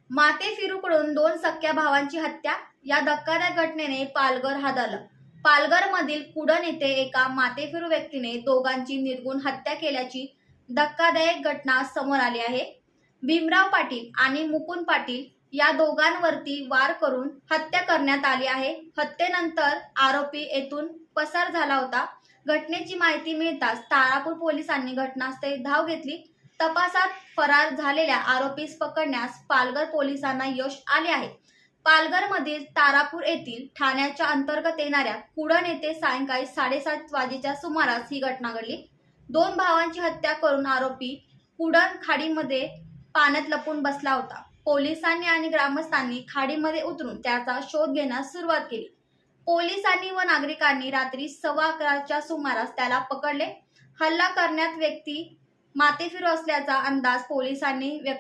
मातेफिरूकडून 2 सख्ख्या भावांची हत्या. या धक्कादायक घटनेने पालघर हादरलं. पालघरमधील कुडण येथे एका मातेफिरू व्यक्तीने दोघांची निर्घृण हत्या केल्याची धक्कादायक घटना समोर आली आहे. भीमराव पाटील आणि मुकुंद पाटील या दोघांवरती वार करून हत्या करण्यात आली आहे. हत्येनंतर आरोपी येथून पसार झाला होता. घटनेची माहिती मिळताच तारापूर पोलिसांनी घटनास्थळी धाव घेतली. तपासात फरार झालेल्या आरोपीस पकडण्यास पालघर पोलिसांना यश आले आहे. पालघरमधील तारापूर येथील ठाण्याच्या अंतर्गत येणाऱ्या कुडण येथे सायंकाळी 7:30 वाजेच्या सुमारास ही घटना घडली. 2 भावांची हत्या करून आरोपी कुडण खाडीमध्ये पाण्यात लपून बसला होता. पोलिसांनी आणि ग्रामस्थांनी खाडीमध्ये उतरून त्याचा शोध घेण्यास सुरुवात केली. पोलिसांनी व नागरिकांनी रात्री 11:15च्या सुमारास त्याला पकडले. हल्ला करण्यात व्यक्ती मातेफिरू असल्याचा अंदाज पोलिसांनी व्यक्त